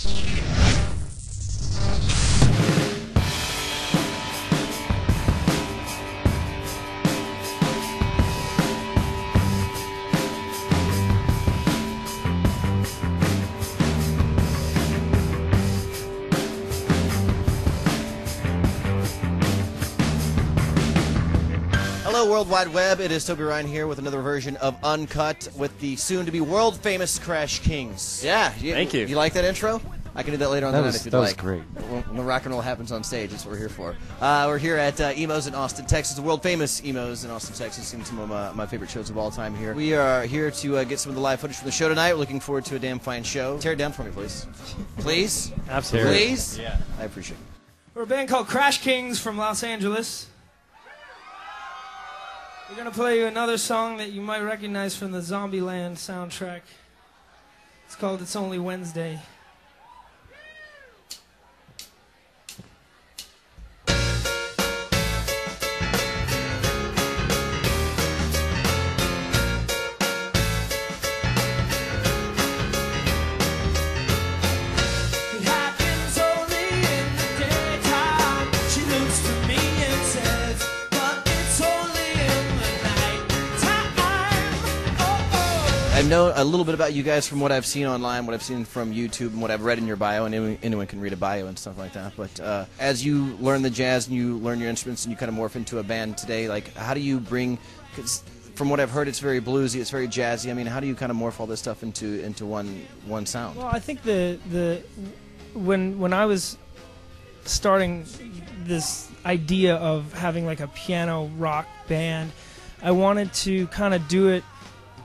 Hello, World Wide Web. It is Toby Ryan here with another version of Uncut with the soon-to-be world-famous Crash Kings. Yeah. Thank you. You like that intro? I can do that later on tonight if you'd like. That was great. When rock and roll happens on stage, that's what we're here for. We're here at Emo's in Austin, Texas, the world-famous Emo's in Austin, Texas, and some of my favorite shows of all time here. We are here to get some of the live footage from the show tonight. We're looking forward to a damn fine show. Tear it down for me, please. Please? Absolutely. Please? Yeah. I appreciate it. We're a band called Crash Kings from Los Angeles. We're going to play you another song that you might recognize from the Zombieland soundtrack. It's called It's Only Wednesday. I know a little bit about you guys from what I've seen online, what I've seen from YouTube, and what I've read in your bio, and anyone can read a bio and stuff like that. But as you learn the jazz and you learn your instruments and you kind of morph into a band today, like how do you bring, 'cause from what I've heard, it's very bluesy, it's very jazzy. I mean, how do you kind of morph all this stuff into one sound? Well, I think when I was starting this idea of having like a piano rock band, I wanted to kind of do it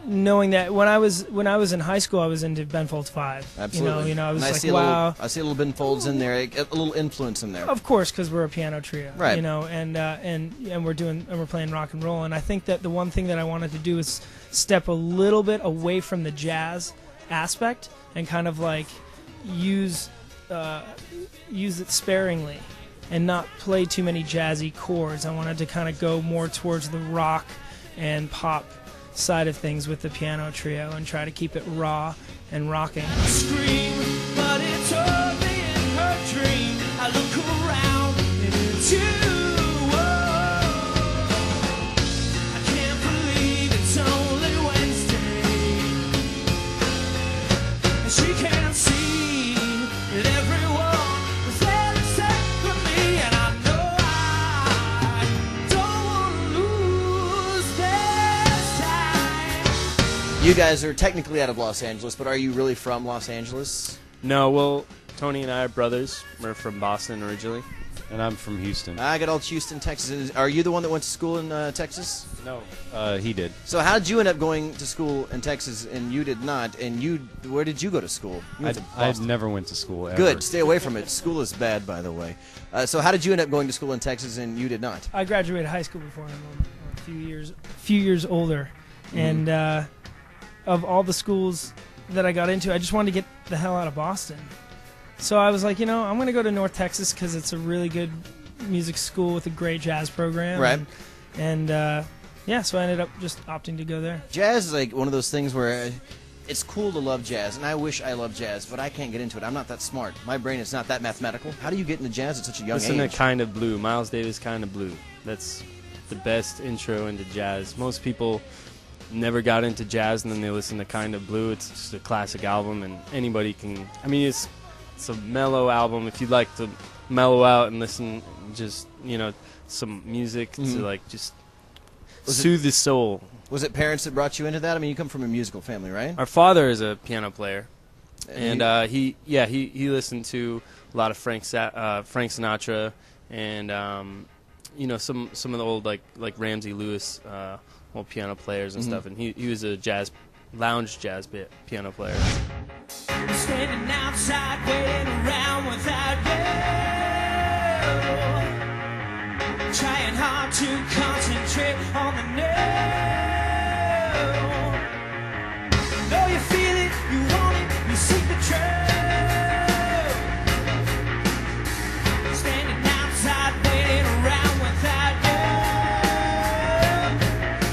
knowing that when I was in high school, I was into Ben Folds 5. Absolutely. You know, I was and like, wow. I see a little Ben Folds in there, a little influence in there. Of course, because we're a piano trio, right? You know, and we're playing rock and roll, and I think that the one thing that I wanted to do is step a little bit away from the jazz aspect and kind of like use it sparingly and not play too many jazzy chords. I wanted to kind of go more towards the rock and pop side of things with the piano trio and try to keep it raw and rocking. Scream, but it's only in her dream. I look around and it's you. I can't believe it's only Wednesday, and she can't see that everyone was there except for me, and I know I don't want to lose this time. You guys are technically out of Los Angeles, but are you really from Los Angeles? No, well, Tony and I are brothers. We're from Boston originally. And I'm from Houston. I got old Houston, Texas. Are you the one that went to school in Texas? No. He did. So how did you end up going to school in Texas and you did not? And where did you go to school? I never went to school ever. Good. Stay away from it. School is bad, by the way. So how did you end up going to school in Texas and you did not? I graduated high school before him. I'm a few years older, and of all the schools that I got into, I just wanted to get the hell out of Boston. So I was like, you know, I'm going to go to North Texas because it's a really good music school with a great jazz program. Right. And yeah, so I ended up just opting to go there. Jazz is like one of those things where it's cool to love jazz, and I wish I loved jazz, but I can't get into it. I'm not that smart. My brain is not that mathematical. How do you get into jazz at such a young age? Listen to Kind of Blue. Miles Davis, Kind of Blue. That's the best intro into jazz. Most people never got into jazz and then they listen to Kind of Blue. It's just a classic album, and anybody can. I mean, it's a mellow album. If you'd like to mellow out and listen, just some music to like just soothe the soul. Was it parents that brought you into that? I mean, you come from a musical family, right? Of father is a piano player, and he listened to a lot of Frank Sinatra and some of the old like Ramsey Lewis old piano players and stuff, and he was a lounge jazz piano player. Standing outside, waiting around without you, trying hard to concentrate on the no. Know you feel it, you want it, you seek the truth. Standing outside, waiting around without you,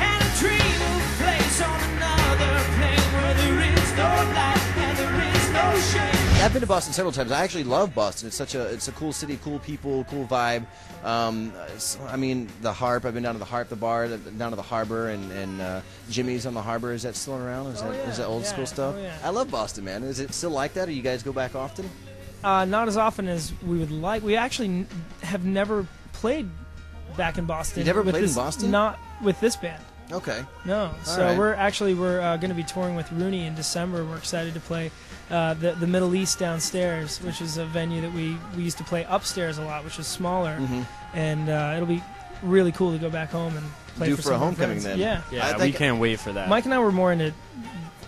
and a dream of a place on another plane where there is no light and there is no shame. That I've been to Boston several times. I actually love Boston. It's a cool city, cool people, cool vibe. I mean, the Harp. I've been down to the Harp, the bar, down to the Harbor, and Jimmy's on the Harbor. Is that still around? Is that old school stuff? Oh, yeah. I love Boston, man. Is it still like that, or you guys go back often? Not as often as we would like. We actually have never played back in Boston. You never with played this, in Boston? Not with this band. Okay. No. So right. we're going to be touring with Rooney in December. We're excited to play the Middle East downstairs, which is a venue that we used to play upstairs a lot, which is smaller. Mm-hmm. And it'll be really cool to go back home and play Do for for some a of our homecoming friends. then. Yeah. Yeah, I we can't wait for that. Mike and I were more into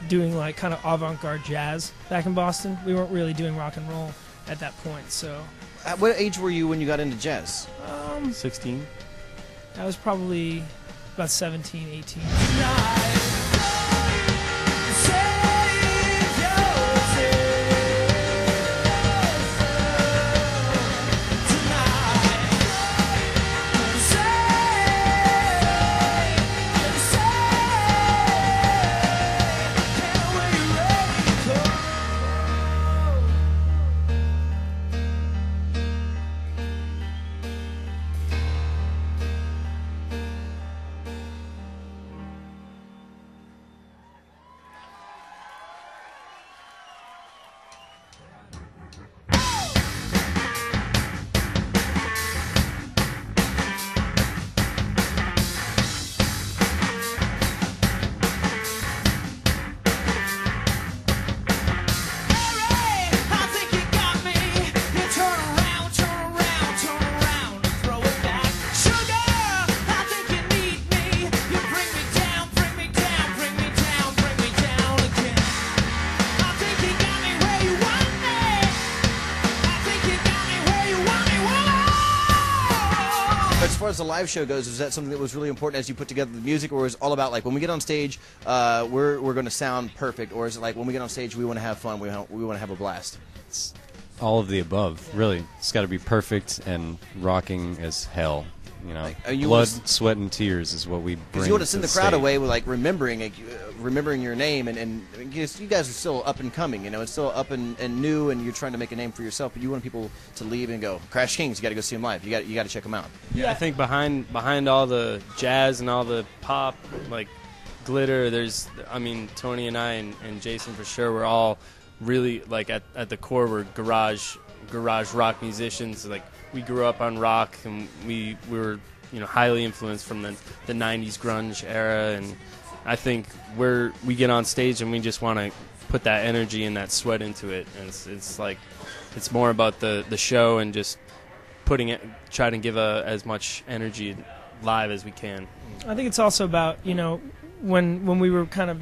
doing like kind of avant-garde jazz back in Boston. We weren't really doing rock and roll at that point. So At what age were you when you got into jazz? 16. I was probably about 17, 18. As far as the live show goes, is that something that was really important as you put together the music, or was it all about like when we get on stage, we're going to sound perfect, or is it like when we get on stage, we want to have fun, we want to have a blast? It's all of the above, really. It's got to be perfect and rocking as hell. You know, you blood, wanna sweat, and tears is what we bring. Because you want to to send the the crowd stage. away with like remembering your name, and you guys are still up and coming. You know, it's still up and new, and you're trying to make a name for yourself. But you want people to leave and go, Crash Kings. You got to go see them live. You got to check them out. Yeah, I think behind all the jazz and all the pop, like glitter, Tony and I and Jason for sure, we're all really like at the core, we're garage rock musicians. Like we grew up on rock, and we were highly influenced from the 90s grunge era, and I think we get on stage and we just want to put that energy and that sweat into it, and it's like it's more about the show and just try to give as much energy live as we can. I think it's also about, when we were kind of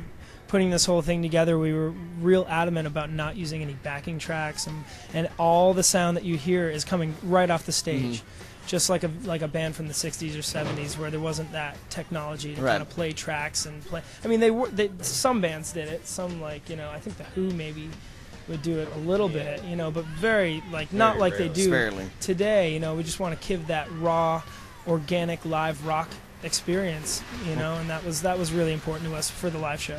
putting this whole thing together, we were real adamant about not using any backing tracks, and all the sound that you hear is coming right off the stage. Mm-hmm. Just like a band from the 60s or 70s where there wasn't that technology to Right. kind of play tracks and play. I mean, some bands did it. Some I think the Who maybe would do it a little bit, but very not like they do Sparingly. today. We just want to give that raw, organic live rock experience, and that was really important to us for the live show. I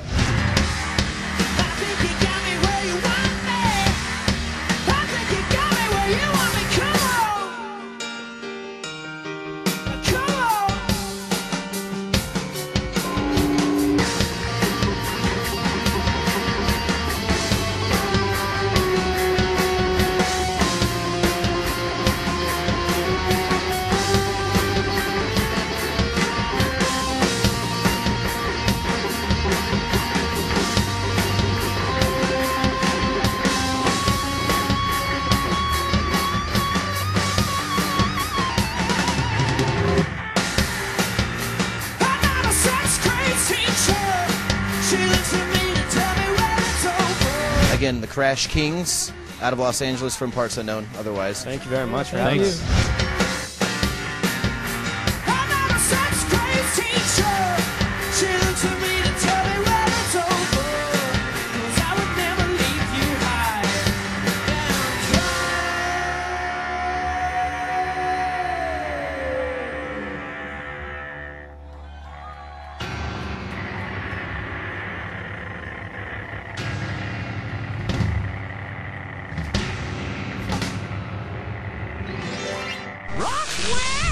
think you got me where you want me. I think you got me where you want me. Come on. Come on. I'm not a sex crazy teacher. She looks at me to tell me when it's over. Again, the Crash Kings out of Los Angeles from parts unknown. Otherwise, Thank you very much for Thank having you. us. I'm not a sex crazy teacher. She looks at me to tell me when it's over. 'Cause I would never leave you high and dry. Well,